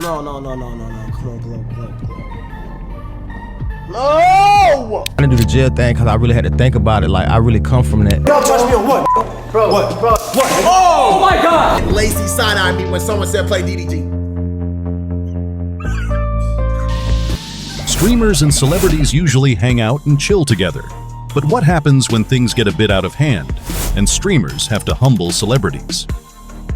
No. Come on, glow. No! I didn't do the jail thing because I really had to think about it. Like, I really come from that. Y'all touch me on what? Bro. What? Oh my God! Lazy side-eye me when someone said play DDG. Streamers and celebrities usually hang out and chill together. But what happens when things get a bit out of hand and streamers have to humble celebrities?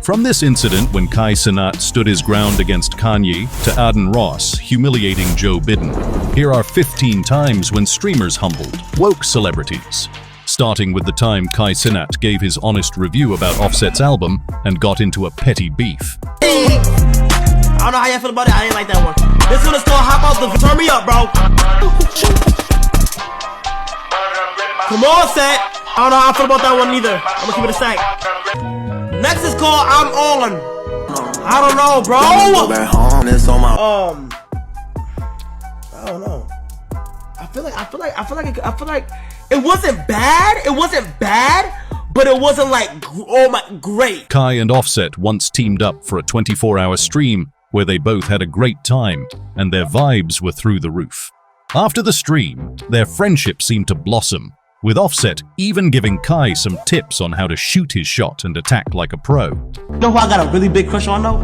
From this incident when Kai Cenat stood his ground against Kanye to Aden Ross humiliating Joe Biden, here are 15 times when streamers humbled woke celebrities. Starting with the time Kai Cenat gave his honest review about Offset's album and got into a petty beef. I don't know how y'all feel about it. I ain't like that one. This one is called Hop Off the... Turn me up, bro. Come on, set. I don't know how I feel about that one either. I'm gonna keep it a stack. Next is called I'm On. I don't know, bro. I don't know. I feel like it wasn't bad. It wasn't bad, but it wasn't like great. Kai and Offset once teamed up for a 24-hour stream where they both had a great time and their vibes were through the roof. After the stream, their friendship seemed to blossom, with Offset even giving Kai some tips on how to shoot his shot and attack like a pro. You know who I got a really big crush on though?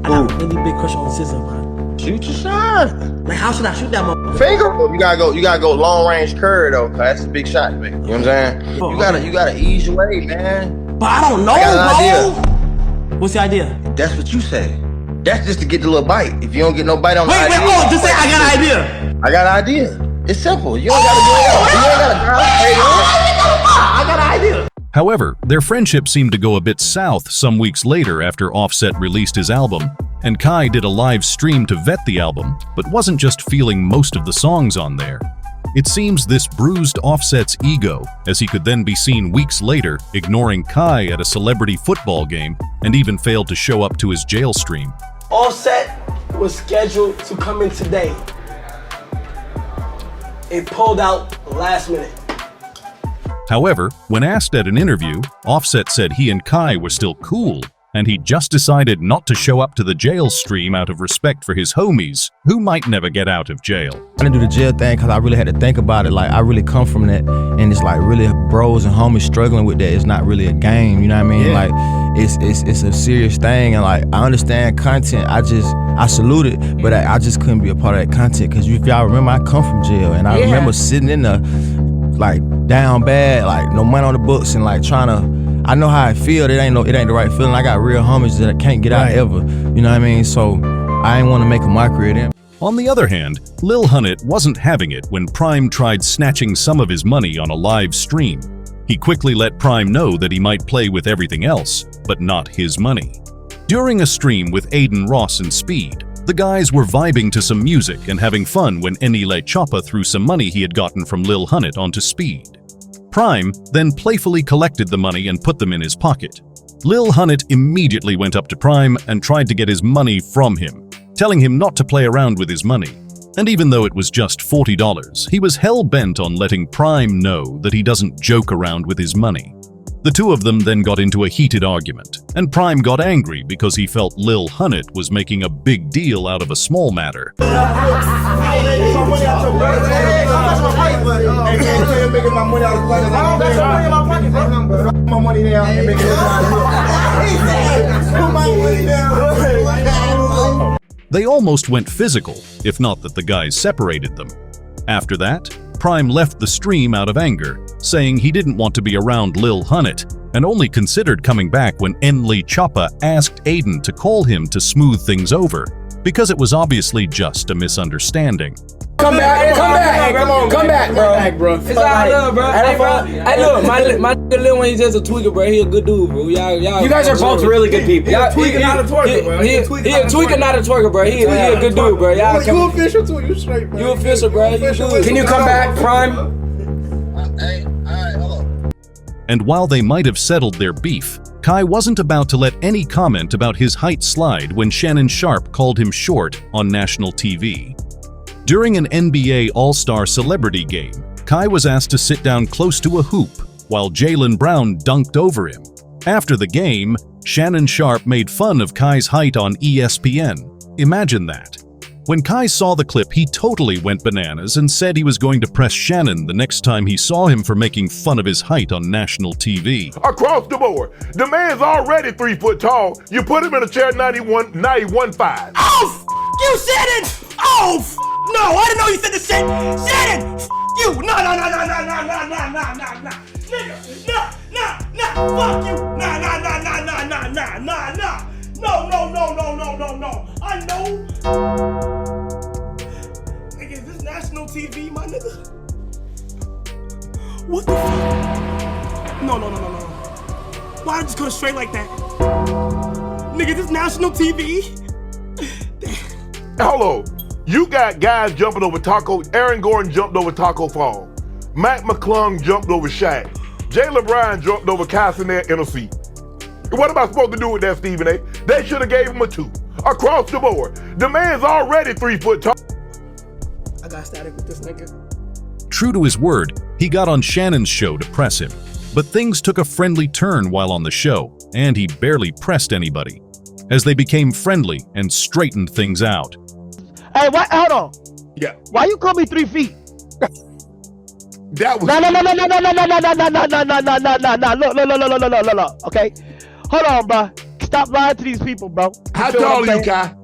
I got a really big crush on SZA, bro. Shoot your shot. Like, how should I shoot that motherfucker? Finger. You gotta go long range curve though, cause that's a big shot, man. You know what I'm saying? You gotta ease your way, man. But I don't know, I got an bro. What's the idea? That's what you say. That's just to get the little bite. If you don't get no bite on the idea. Just say I got an idea. I got an idea. It's simple. You don't gotta do it. You ain't gotta I got an idea. However, their friendship seemed to go a bit south some weeks later after Offset released his album, and Kai did a live stream to vet the album, but wasn't just feeling most of the songs on there. It seems this bruised Offset's ego, as he could then be seen weeks later ignoring Kai at a celebrity football game and even failed to show up to his jail stream. Offset was scheduled to come in today. It pulled out last minute. However, when asked at an interview, Offset said he and Kai were still cool, and he just decided not to show up to the jail stream out of respect for his homies, who might never get out of jail. I didn't do the jail thing because I really had to think about it. Like, I really come from that, and it's like really bros and homies struggling with that. It's not really a game, you know what I mean? Yeah. Like, it's a serious thing, and like, I understand content. I salute it, but I just couldn't be a part of that content because if y'all remember, I come from jail, and I remember sitting in the, like, down bad, like no money on the books, and like trying to. I know how I feel. It ain't the right feeling. I got real homies that can't get out ever. You know what I mean? So I ain't want to make a mockery of them. On the other hand, Lil Hunnit wasn't having it when Prime tried snatching some of his money on a live stream. He quickly let Prime know that he might play with everything else, but not his money. During a stream with Aden Ross and Speed, the guys were vibing to some music and having fun when Enile Choppa threw some money he had gotten from Lil Hunnit onto Speed. Prime then playfully collected the money and put them in his pocket. Lil Hunnit immediately went up to Prime and tried to get his money from him, telling him not to play around with his money. And even though it was just $40, he was hell-bent on letting Prime know that he doesn't joke around with his money. The two of them then got into a heated argument, and Prime got angry because he felt Lil Hunnit was making a big deal out of a small matter. They almost went physical, if not that the guys separated them. After that, Prime left the stream out of anger, saying he didn't want to be around Lil Hunnit, and only considered coming back when Enile Choppa asked Aden to call him to smooth things over, because it was obviously just a misunderstanding. Come back, bro. It's all love, bro. Hey, look, my nigga Lil Wayne, he's just a tweaker, bro. He a good dude, bro. Y'all. You guys are both really good people. He a tweaker, not a twerker, bro. He a tweaker, not a twerker, bro. He a good dude, bro. Y'all You official too. You straight, bro. You official, bro. You do. Can you come back, Prime? Hey, all right, hold on. And while they might have settled their beef, Kai wasn't about to let any comment about his height slide when Shannon Sharpe called him short on national TV. During an NBA All-Star Celebrity game, Kai was asked to sit down close to a hoop while Jaylen Brown dunked over him. After the game, Shannon Sharpe made fun of Kai's height on ESPN, Imagine that. When Kai saw the clip, he totally went bananas and said he was going to press Shannon the next time he saw him for making fun of his height on national TV. Across the board, the man's already 3 foot tall. You put him in a chair 91.5. Oh, you Shannon! Oh, no, I didn't know you said the shit. Shannon, you! No, nigga, no, fuck you! No. I know. Nigga, is this national TV, my nigga? What the fuck? No. Why I just go straight like that? Nigga, this national TV? Hold on. You got guys jumping over Taco. Aaron Gordon jumped over Taco Fall. Matt McClung jumped over Shaq. Jaylen Brown jumped over Castanet in a seat. What am I supposed to do with that, Stephen A? They should have gave him a 2. Across the board. The man's already 3 foot tall. I got static with this nigga. True to his word, he got on Shannon's show to press him. But things took a friendly turn while on the show, and he barely pressed anybody, as they became friendly and straightened things out. Hey, what? Hold on. Yeah. Why you call me 3 feet? That was No. Okay, hold on, bro. Stop lying to these people, bro. How tall are you, Kai?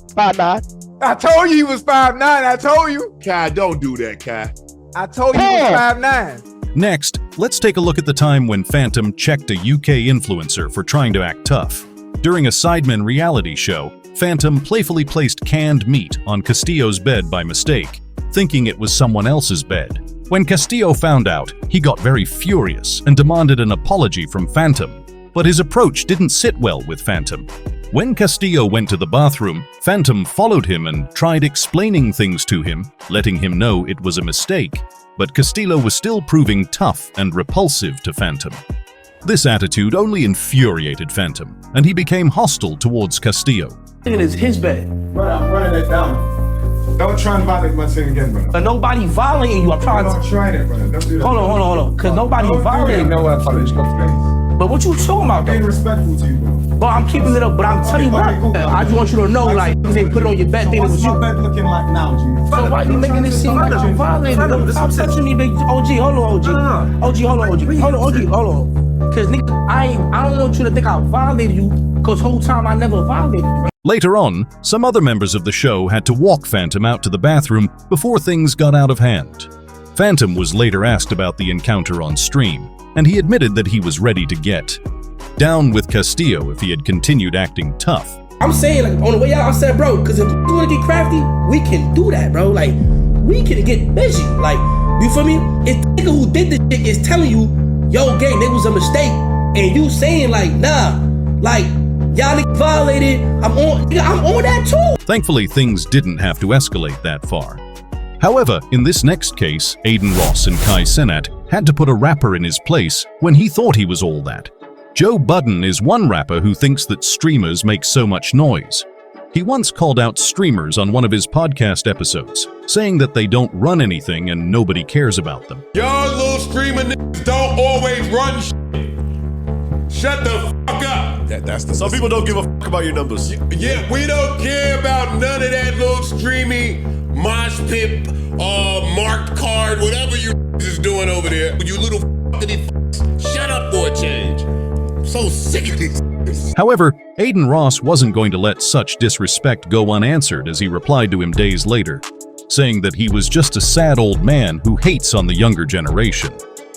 5'9". I told you he was 5'9". I told you. Kai, don't do that, Kai. I told you he was 5'9". Next, let's take a look at the time when Phantom checked a UK influencer for trying to act tough. During a Sidemen reality show, Phantom playfully placed canned meat on Castillo's bed by mistake, thinking it was someone else's bed. When Castillo found out, he got very furious and demanded an apology from Phantom, but his approach didn't sit well with Phantom. When Castillo went to the bathroom, Phantom followed him and tried explaining things to him, letting him know it was a mistake, but Castillo was still proving tough and repulsive to Phantom. This attitude only infuriated Phantom, and he became hostile towards Castillo. It is his bed. Brother, I'm running it down. Don't try and violate my thing again, brother. But nobody violating you. I'm trying Don't to. try it, brother. Don't do that. Hold on. Cause nobody Don't do that. violating. You know what? Follow this. But what you talking about, Being though? respectful to you, bro. But I'm keeping it up. But I'm telling you what. Okay, cool. I just want you to know, like, they put it on your bed. Think it What's was my you. bed looking like now, G? So why you making this seem like I'm violating? Stop touching me, big OG. Hold on, OG. Hold on. Cause nigga, I don't want you to think I violated you. Cause whole time I never violated you. Later on, some other members of the show had to walk Phantom out to the bathroom before things got out of hand. Phantom was later asked about the encounter on stream, and he admitted that he was ready to get down with Castillo if he had continued acting tough. I'm saying, like, on the way out, I said, bro, cause if you wanna get crafty, we can do that, bro. Like, we can get busy. Like, you feel me? If the nigga who did this shit is telling you, yo, gang, it was a mistake, and you saying like, nah, like, y'all niggas violated, I'm on that too. Thankfully, things didn't have to escalate that far. However, in this next case, Aiden Ross and Kai Cenat had to put a rapper in his place when he thought he was all that. Joe Budden is one rapper who thinks that streamers make so much noise. He once called out streamers on one of his podcast episodes, saying that they don't run anything and nobody cares about them. Y'all little streamer niggas don't always run shit. Shut the fuck up. Some people don't give a fuck about your numbers. Yeah, we don't care about none of that little streamy mosh pit, marked card, whatever you is doing over there. You little fuckity fucks. Shut up for a change. I'm so sick of these. However, Aiden Ross wasn't going to let such disrespect go unanswered as he replied to him days later, saying that he was just a sad old man who hates on the younger generation.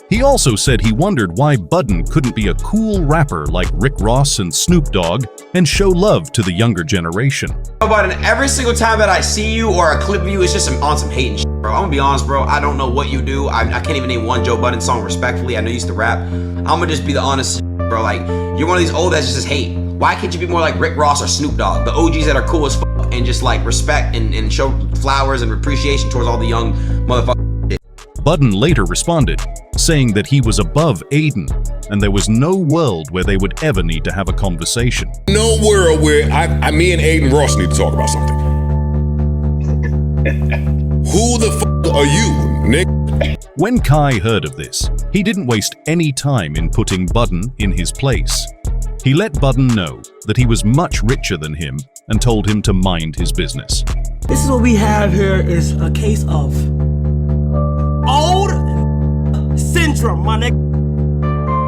He also said he wondered why Budden couldn't be a cool rapper like Rick Ross and Snoop Dogg and show love to the younger generation. Budden, every single time that I see you or a clip of you, it's just on some hating shit, bro. I'm gonna be honest, bro. I don't know what you do. I can't even name one Joe Budden song respectfully. I know you used to rap. I'm gonna just be the honest, bro. Like, you're one of these old that just hate. Why can't you be more like Rick Ross or Snoop Dogg? The OGs that are cool as fuck and just like respect and show flowers and appreciation towards all the young motherfuckers. Budden later responded, saying that he was above Aiden and there was no world where they would ever need to have a conversation. No world where me and Aiden Ross need to talk about something. Who the fuck are you, Nick? When Kai heard of this, he didn't waste any time in putting Budden in his place. He let Budden know that he was much richer than him and told him to mind his business. This is what we have here is a case of old syndrome, my nigga.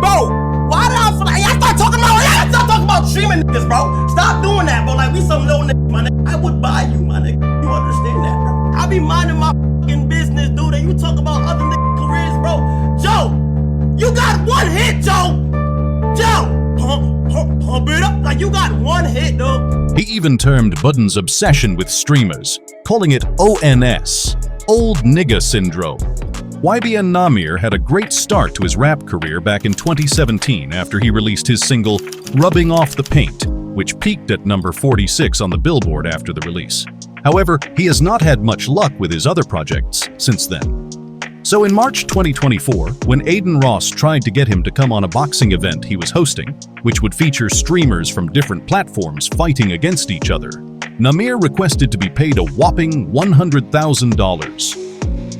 Bro, why did I feel like y'all stop talking about streaming niggas, bro? Stop doing that, bro. Like we some little niggas, my nigga. I would buy you, my nigga. You understand that, bro? I be minding my fucking business, dude, and you talk about other niggas' careers, bro. Joe, you got one hit, Joe. Pump it up. Like you got one hit, dude. He even termed Budden's obsession with streamers, calling it ONS, Old Nigga Syndrome. YBN Nahmir had a great start to his rap career back in 2017 after he released his single Rubbing Off the Paint, which peaked at number 46 on the Billboard after the release. However, he has not had much luck with his other projects since then. So in March 2024, when Aiden Ross tried to get him to come on a boxing event he was hosting, which would feature streamers from different platforms fighting against each other, Nahmir requested to be paid a whopping $100,000.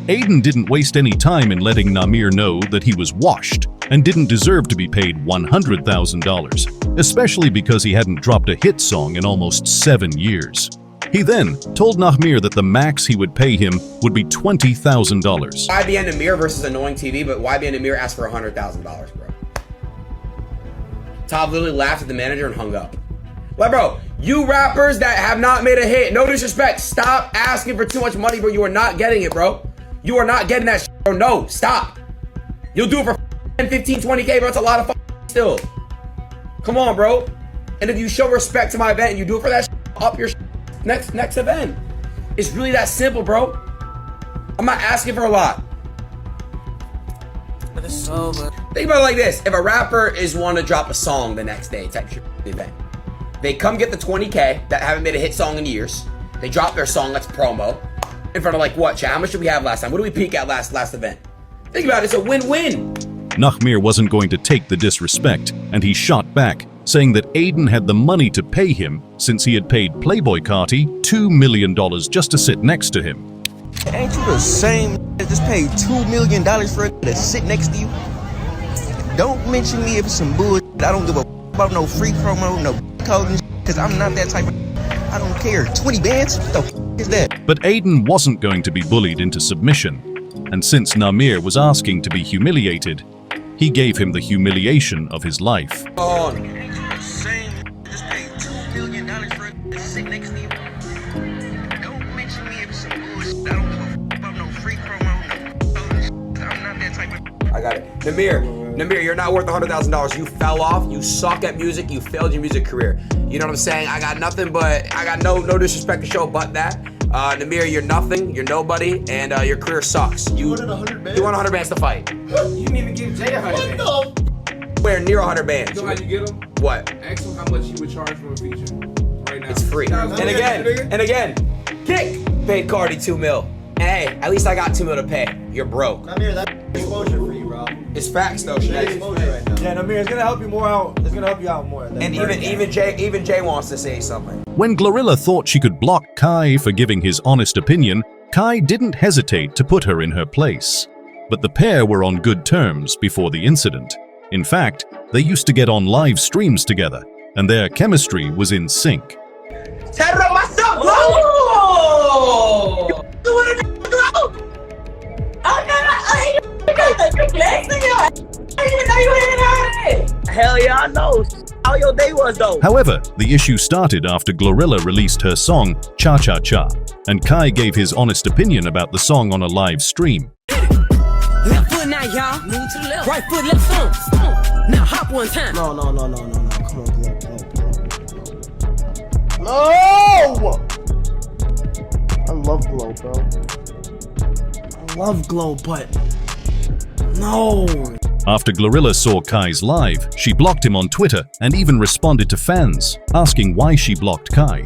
Aiden didn't waste any time in letting Nahmir know that he was washed and didn't deserve to be paid $100,000, especially because he hadn't dropped a hit song in almost 7 years. He then told Nahmir that the max he would pay him would be $20,000. YBN Nahmir versus Annoying TV, but YBN Nahmir asked for $100,000, bro. Top literally laughed at the manager and hung up. Like, bro, you rappers that have not made a hit, no disrespect, stop asking for too much money, bro. You are not getting it, bro. You are not getting that shit, bro. No, stop. You'll do it for 10, 15, 20K, bro. It's a lot of still. Come on, bro. And if you show respect to my event and you do it for that shit, up your next event. It's really that simple, bro. I'm not asking for a lot. But it's over. Think about it like this. If a rapper is wanting to drop a song the next day, type shit, the event. They come get the 20K that haven't made a hit song in years. They drop their song, that's promo. In front of like what, chat? How much did we have last time? What did we peak at last event? Think about it, it's a win-win. Nahmir wasn't going to take the disrespect, and he shot back, saying that Aiden had the money to pay him since he had paid Playboy Carti $2 million just to sit next to him. Ain't you the same that just paid $2 million for it to sit next to you? Don't mention me if it's some bullshit. I don't give a about no free promo, no code, because I'm not that type of. I don't care. 20 bands? What the is that? But Aiden wasn't going to be bullied into submission, and since Nahmir was asking to be humiliated, he gave him the humiliation of his life. I got it. Nahmir, you're not worth $100,000. You fell off. You suck at music. You failed your music career. You know what I'm saying? I got nothing but, I got no disrespect to show but that. Nahmir, you're nothing. You're nobody. And your career sucks. You wanted 100 bands? You want 100 bands to fight. You didn't even give Jay 100 bands. Where near 100 bands. You know how you get them? What? Ask him how much you would charge for a feature right now. It's free. And again, Kick paid Cardi $2 million. And hey, at least I got $2 million to pay. You're broke. Nahmir, that's exposure for you, bro. It's facts though, Shaq. Exposure right now. Yeah, Nahmir, it's gonna help you more out. It's gonna help you out more. And even Jay wants to say something. When Glorilla thought she could block Kai for giving his honest opinion, Kai didn't hesitate to put her in her place. But the pair were on good terms before the incident. In fact, they used to get on live streams together, and their chemistry was in sync. Terra, what's up, bro? Oh! You wanna go? Hell yeah, I know how your day was though. However, the issue started after Glorilla released her song Cha Cha Cha, and Kai gave his honest opinion about the song on a live stream. Left foot now, y'all. Move to the left. Right foot, left stomp. Now hop one time. No. Come on, Glow. I love Glow, bro. I love Glow, but no. After Glorilla saw Kai's live, she blocked him on Twitter and even responded to fans, asking why she blocked Kai.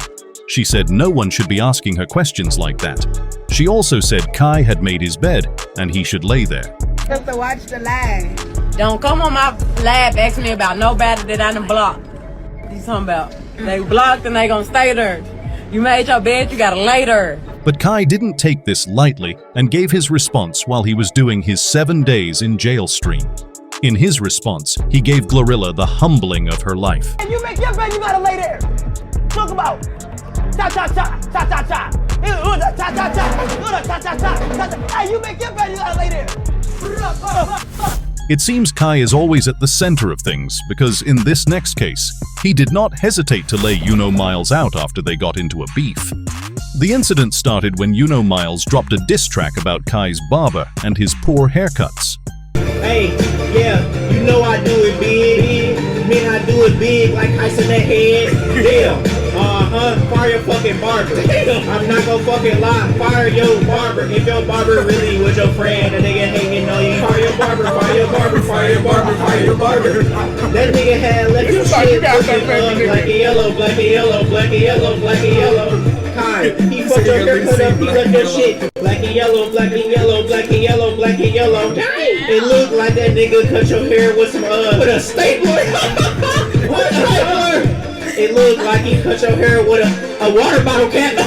She said no one should be asking her questions like that. She also said Kai had made his bed and he should lay there. Have to watch the live. Don't come on my live asking me about nobody that I done blocked. What you talking about? They blocked and they gonna stay there. You made your bed, you gotta lay there. But Kai didn't take this lightly and gave his response while he was doing his 7 days in jail stream. In his response, he gave Glorilla the humbling of her life. And you make your bed, you gotta lay there. Talk about cha-cha-cha. Cha-cha-cha. Hey, you make your bed, you gotta lay there. It seems Kai is always at the center of things because in this next case, he did not hesitate to lay Miles out after they got into a beef. The incident started when Miles dropped a diss track about Kai's barber and his poor haircuts. Hey, yeah, you know I do it big. Man, I do it big like ice in the head. Damn, fire your fucking barber. I'm not gonna fucking lie, fire your barber. If your barber really was your friend, a nigga hanging on you. Fire your barber, fire your barber, fire your barber, fire your barber. That nigga had left your shit looking black and yellow, black and yellow, black and yellow, black and yellow. Kai, he fucked your haircut up, he left your shit black and yellow, black and yellow, black and yellow, black and yellow. It looked like that nigga cut your hair with some with a stapler. What stapler? It looked like he cut your hair with a water bottle cap.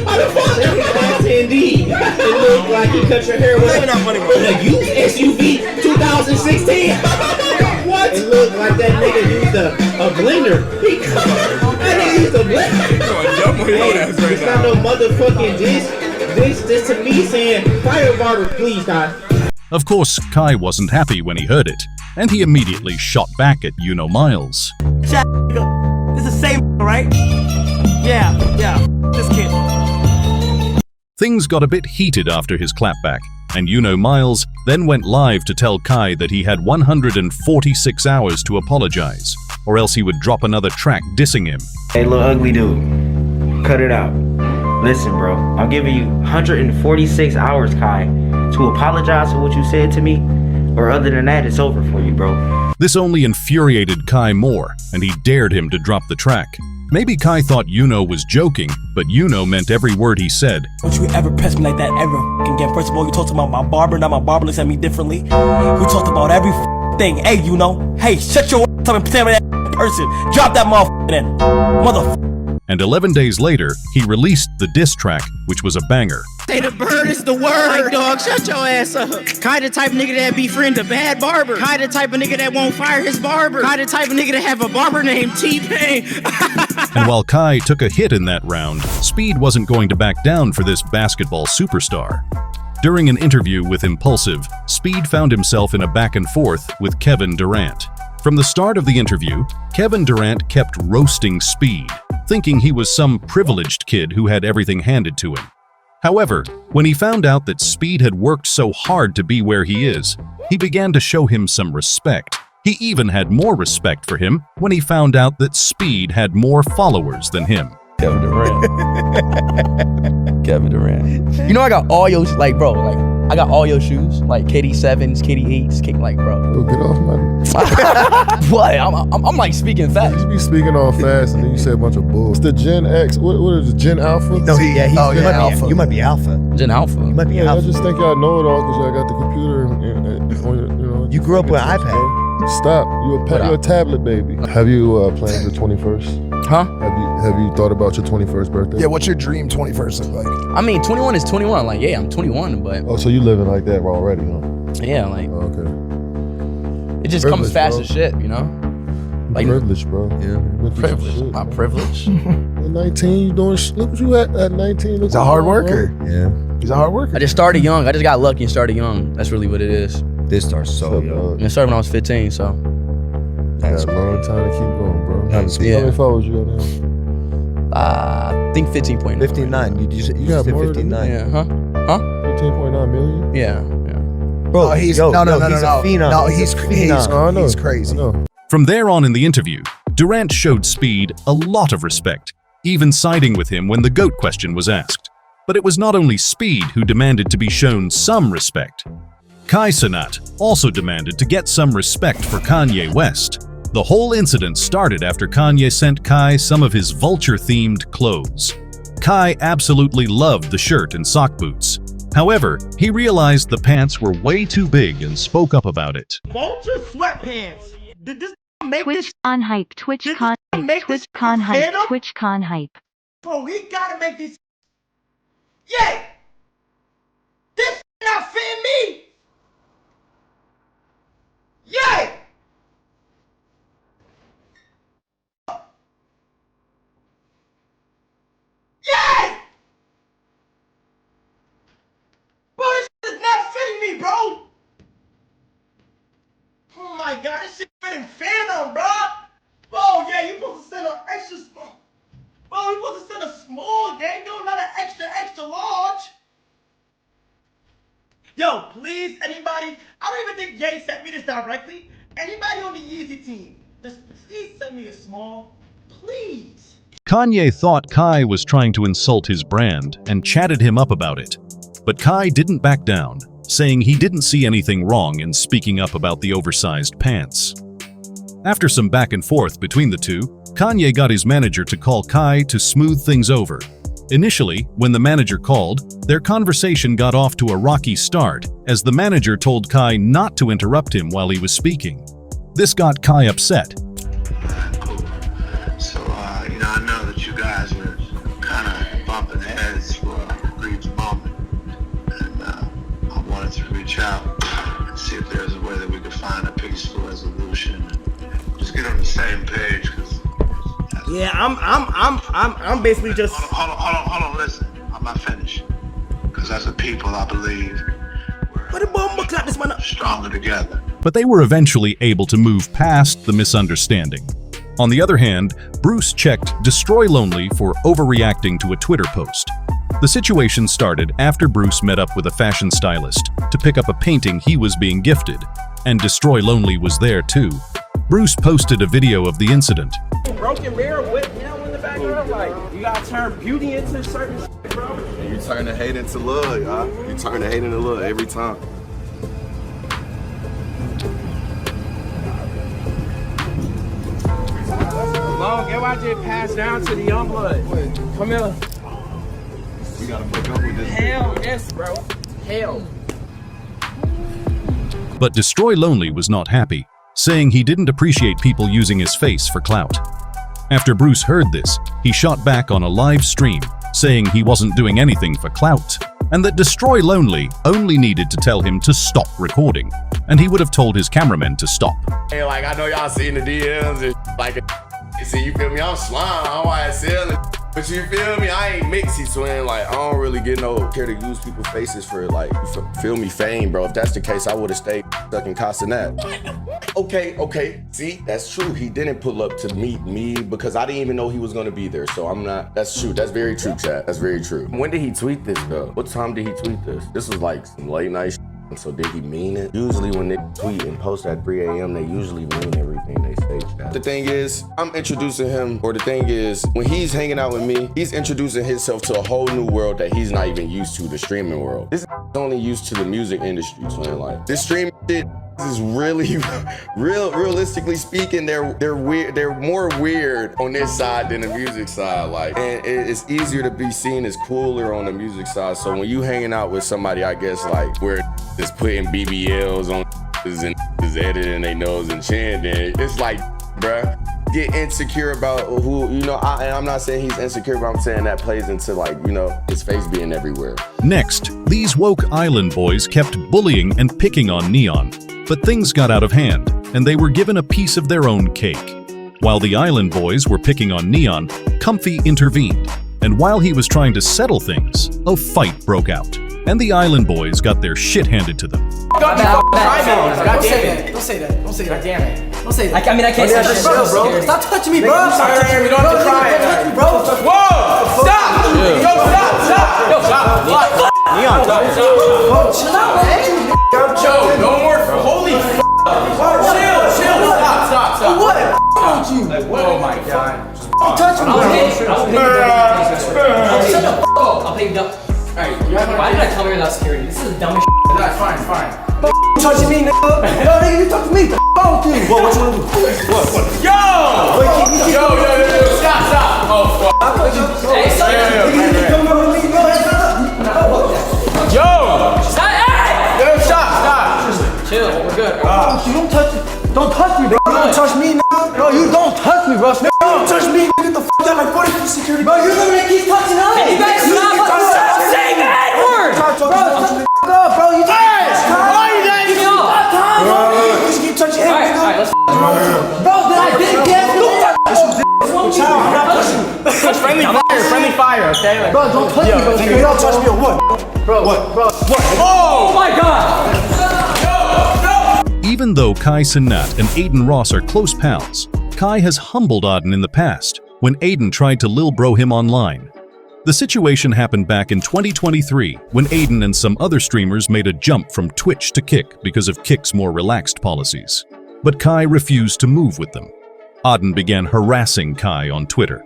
How the fuck? That's indeed. It looked like he cut your hair with a used SUV 2016. What? It looked like that nigga used a blender. That nigga used a blender. Hey, it's not no motherfucking this to me saying fire barber, please, God. Of course, Kai wasn't happy when he heard it, and he immediately shot back at Miles. Chat, this is the same, right? Yeah, this kid. Things got a bit heated after his clapback, and Miles then went live to tell Kai that he had 146 hours to apologize, or else he would drop another track dissing him. Hey, little ugly dude, cut it out. Listen, bro, I'm giving you 146 hours, Kai, to apologize for what you said to me, or other than that, it's over for you, bro. This only infuriated Kai more, and he dared him to drop the track. Maybe Kai thought was joking, but meant every word he said. Don't you ever press me like that ever again. First of all, you talked about my barber, now my barber looks at me differently. We talked about every thing. Hey, hey, shut your ass up and tell me that person. Drop that motherfucker then. Motherfucker. And 11 days later, he released the diss track, which was a banger. Say the bird is the word. Like, dog, shut your ass up. Kai the type of nigga that befriend a bad barber. Kai the type of nigga that won't fire his barber. Kai the type of nigga that have a barber named T-Pain. And while Kai took a hit in that round, Speed wasn't going to back down for this basketball superstar. During an interview with Impulsive, Speed found himself in a back and forth with Kevin Durant. From the start of the interview, Kevin Durant kept roasting Speed, thinking he was some privileged kid who had everything handed to him. However, when he found out that Speed had worked so hard to be where he is, he began to show him some respect. He even had more respect for him when he found out that Speed had more followers than him. Kevin Durant. Kevin Durant. You know I got all your, I got all your shoes, like KD7s, KD8s, bro. Yo, get off my... What? I'm like speaking fast. You be speaking all fast and then you say a bunch of bull. It's the Gen X. What is it, Gen Alpha? No, he's Alpha. You might be Alpha. Gen Alpha. You might be Alpha. Alpha. I just think y'all know it all because y'all got the computer and you grew up with an iPad. Stop. You're a tablet baby. Have you planned your 21st? Huh? Have you thought about your 21st birthday? Yeah, what's your dream 21st look like? I mean, 21 is 21. Like, yeah, I'm 21, but... Oh, so you living like that already, huh? Yeah, like... Oh, okay. It just comes fast as shit, you know? Like, privilege, bro. Yeah. Privilege. My privilege. At 19, you doing look what you at 19. He's a hard worker. Bro. Yeah. He's a hard worker. I just started young. I just got lucky and started young. That's really what it is. This starts so young. It started when I was 15, so... That's a long time to keep going, bro. Yeah. How many followers you got now? I think 15.9. 59. You said 59. Yeah. Huh? 15.9 million? Yeah. Bro, he's no, he's a phenom. No, he's crazy. From there on in the interview, Durant showed Speed a lot of respect, even siding with him when the GOAT question was asked. But it was not only Speed who demanded to be shown some respect. Kai Cenat also demanded to get some respect for Kanye West. The whole incident started after Kanye sent Kai some of his vulture-themed clothes. Kai absolutely loved the shirt and sock boots. However, he realized the pants were way too big and spoke up about it. Vulture sweatpants. Did this make Twitch this on hype, Twitch con hype, Twitch con hype, Twitch con hype. Bro, he gotta make this. Yeah! This not fit me! Yeah! Yo, please, anybody, I don't even think Jay sent me this directly. Anybody on the Yeezy team, just please send me a small, please. Kanye thought Kai was trying to insult his brand and chatted him up about it. But Kai didn't back down, saying he didn't see anything wrong in speaking up about the oversized pants. After some back and forth between the two, Kanye got his manager to call Kai to smooth things over. Initially, when the manager called, their conversation got off to a rocky start, as the manager told Kai not to interrupt him while he was speaking. This got Kai upset. So, I know that you guys are kind of bumping heads for a brief moment, and I wanted to reach out and see if there's a way that we could find a peaceful resolution and just get on the same page. Yeah, I'm basically just. Hold on, listen. I'm not finished. Because as a people, I believe we're stronger together. But they were eventually able to move past the misunderstanding. On the other hand, Bruce checked Destroy Lonely for overreacting to a Twitter post. The situation started after Bruce met up with a fashion stylist to pick up a painting he was being gifted, and Destroy Lonely was there too. Bruce posted a video of the incident. Broken mirror with him in the background, like, you gotta turn beauty into certain shit, bro. You turn the hate into love, y'all. You turn the hate into love every time. Long, get why I pass down to the young blood. Come here. We gotta break up with this. Hell yes, bro. Hell. But Destroy Lonely was not happy, saying he didn't appreciate people using his face for clout. After Bruce heard this, he shot back on a live stream, saying he wasn't doing anything for clout, and that Destroy Lonely only needed to tell him to stop recording, and he would have told his cameramen to stop. Hey, like, I know y'all seen the DMs and like, see, you feel me? I'm slime, I'm YSL, but you feel me? I ain't mixy twin. Like, I don't really get no care to use people's faces for, like, you feel me, fame, bro. If that's the case, I would have stayed stuck in Castanet. Okay. See, that's true. He didn't pull up to meet me because I didn't even know he was gonna be there. So I'm not, that's true. That's very true, chat. That's very true. When did he tweet this, though? What time did he tweet this? This was like some late night shit. So did he mean it? Usually when they tweet and post at 3 a.m., they usually mean everything they say, chat. The thing is, I'm introducing him, or the thing is, when he's hanging out with me, he's introducing himself to a whole new world that he's not even used to, the streaming world. This is only used to the music industry, twin. Like, this streaming shit is really, realistically speaking, they're weird. They're more weird on this side than the music side. Like, and it's easier to be seen as cooler on the music side. So when you hanging out with somebody, I guess, like, where just putting BBLs on and is editing their nose and chin, then it's like, bruh, get insecure about who, you know, and I'm not saying he's insecure, but I'm saying that plays into, like, you know, his face being everywhere. Next, these woke island boys kept bullying and picking on Neon, but things got out of hand, and they were given a piece of their own cake. While the island boys were picking on Neon, Comfy intervened, and while he was trying to settle things, a fight broke out, and the island boys got their shit handed to them. God damn it. Don't say that. Don't say that. God damn it. Don't say that. I can't say that shit, bro. Stop touching me, bro. We don't have to cry. Touch me, bro. Whoa! Stop! Yo, stop! Yo, stop! Neon, chill out, man. Yo, no more. Holy f***. Chill. Stop. What? Oh my god. Don't touch me, bro. Shut the f*** up. I'll pick it up. Alright, why did I come here without security? This is the dumbest shit. That's fine. Touching me, nigga. Yo, nigga, you talk to me. What you wanna do? What? Yo! Stop. Oh, fuck. Hey, son. Yo! Stop! Hey! Yo, stop. Chill, we're good. You don't touch me, bro. You don't touch me, nigga. Bro, you don't touch me, bro. You don't touch me, nigga. Get the f*** out of my 40 security. Bro, you're the one that keeps touching us. Hey, you guys stop saying that word. Bro, shut the f*** up, bro. You why are you guys? Give me all. You just keep touching him, nigga. Alright, let's bro, then I didn't get you. I'm not pushing you. Friendly fire, okay? Bro, don't touch me, bro. You don't touch me or what? Bro, what? Oh my god. Even though Kai Cenat and Aiden Ross are close pals, Kai has humbled Auden in the past when Aiden tried to lil bro him online. The situation happened back in 2023 when Aiden and some other streamers made a jump from Twitch to Kick because of Kick's more relaxed policies. But Kai refused to move with them. Auden began harassing Kai on Twitter.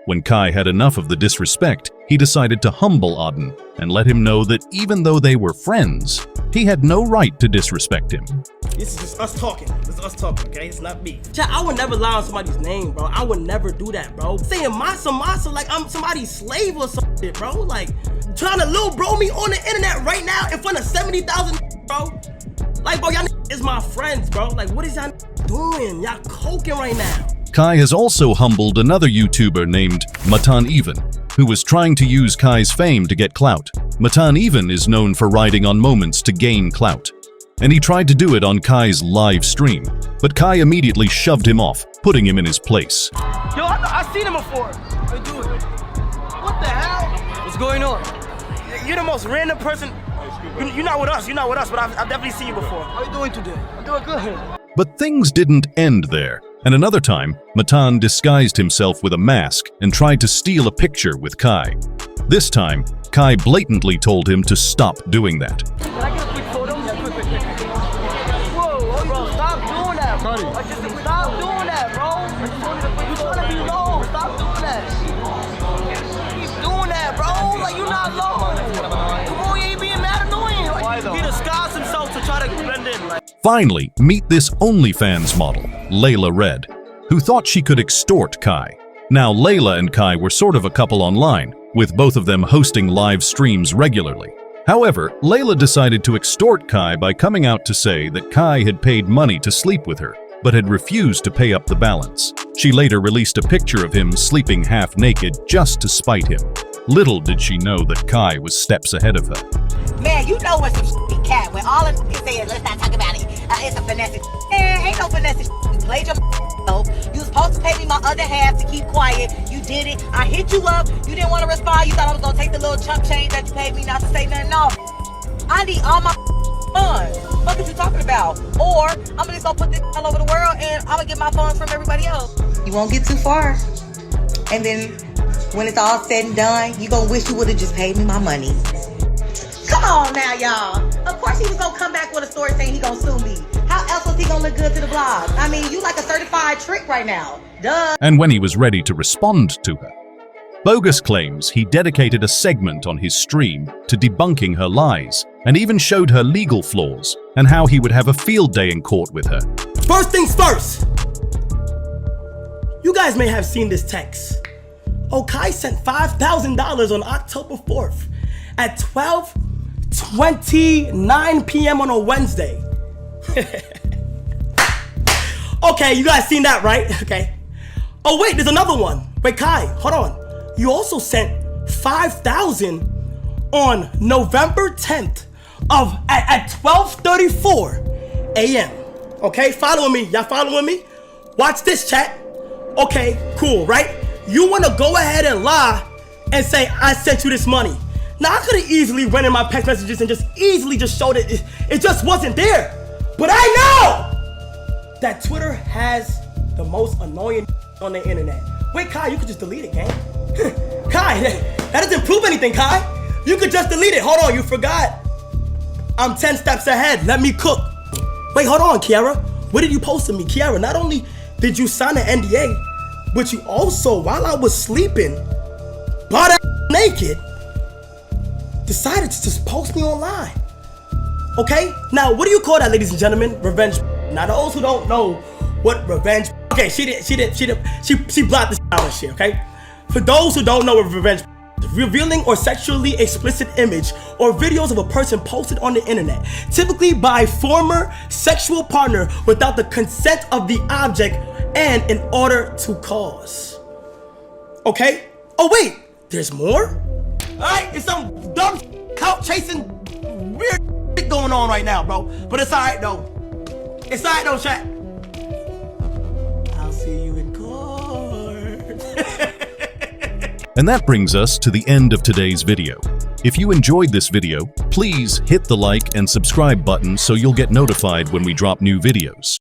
When Kai had enough of the disrespect, he decided to humble Auden and let him know that even though they were friends, he had no right to disrespect him. This is just us talking. This is us talking, okay? It's not me. Chat, I would never lie on somebody's name, bro. I would never do that, bro. Saying masa like I'm somebody's slave or some shit, bro. Like, trying to little bro me on the internet right now in front of 70,000, bro. Like, bro, y'all is my friends, bro. Like, what is y'all doing? Y'all coking right now. Kai has also humbled another YouTuber named Matan Even, who was trying to use Kai's fame to get clout. Matan Even is known for riding on moments to gain clout, and he tried to do it on Kai's live stream, but Kai immediately shoved him off, putting him in his place. Yo, I've seen him before. How you doing? What the hell? What's going on? You're the most random person. You're not with us. You're not with us, but I've definitely seen you before. How you doing today? I'm doing good. But things didn't end there, and another time, Matan disguised himself with a mask and tried to steal a picture with Kai. This time, Kai blatantly told him to stop doing that. Can I get a quick photo? Yeah, quick. Whoa, bro, stop doing that, bro. Stop doing that, bro. You trying to be low. Stop doing that. Keep doing that, bro. Like, you're not low. Come on, you ain't being mad annoying. Like, he disguised himself to try to blend in. Like. Finally, meet this OnlyFans model, Layla Red, who thought she could extort Kai. Now, Layla and Kai were sort of a couple online, with both of them hosting live streams regularly. However, Layla decided to extort Kai by coming out to say that Kai had paid money to sleep with her, but had refused to pay up the balance. She later released a picture of him sleeping half naked just to spite him. Little did she know that Kai was steps ahead of her. Man, you know what some shit be cat. When all of you say is, let's not talk about it. It's a finesse. Man, ain't no finesse. You played your You was supposed to pay me my other half to keep quiet. You did it. I hit you up. You didn't want to respond. You thought I was going to take the little chunk change that you paid me not to say nothing. No. I need all my funds. What are you talking about? Or I'm just going to put this all over the world and I'm going to get my funds from everybody else. You won't get too far. And then when it's all said and done, you going to wish you would have just paid me my money. Come on now, y'all. Of course he was gonna come back with a story saying he gonna sue me. How else was he gonna look good to the blog? I mean, you like a certified trick right now. Duh. And when he was ready to respond to her, Bogus claims he dedicated a segment on his stream to debunking her lies, and even showed her legal flaws and how he would have a field day in court with her. First things first. You guys may have seen this text. Kai sent $5,000 on October 4th at 12:29 p.m. on a Wednesday. Okay, you guys seen that, right? Okay. Oh wait, there's another one. Wait, Kai, hold on. You also sent $5,000 on November 10th at 12:34 a.m. Okay, following me. Y'all following me? Watch this, chat. Okay, cool, right? You wanna go ahead and lie and say I sent you this money. Now, I could have easily went in my text messages and just easily just showed it. It just wasn't there. But I know that Twitter has the most annoying on the internet. Wait, Kai, you could just delete it, gang. Kai, that doesn't prove anything, Kai. You could just delete it. Hold on, you forgot. I'm 10 steps ahead. Let me cook. Wait, hold on, Kiara. What did you post to me? Kiara, not only did you sign an NDA, but you also, while I was sleeping, butt naked, decided to just post me online. Okay? Now, what do you call that, ladies and gentlemen? Revenge. Now, those who don't know what revenge. Okay, she blocked this out and shit, okay? For those who don't know what revenge, revealing or sexually explicit image or videos of a person posted on the internet, typically by a former sexual partner without the consent of the object and in order to cause. Okay? Oh wait, there's more? Alright, it's some dumb couch chasing weird shit going on right now, bro. But it's alright though. It's alright though, chat. I'll see you in court. And that brings us to the end of today's video. If you enjoyed this video, please hit the like and subscribe button so you'll get notified when we drop new videos.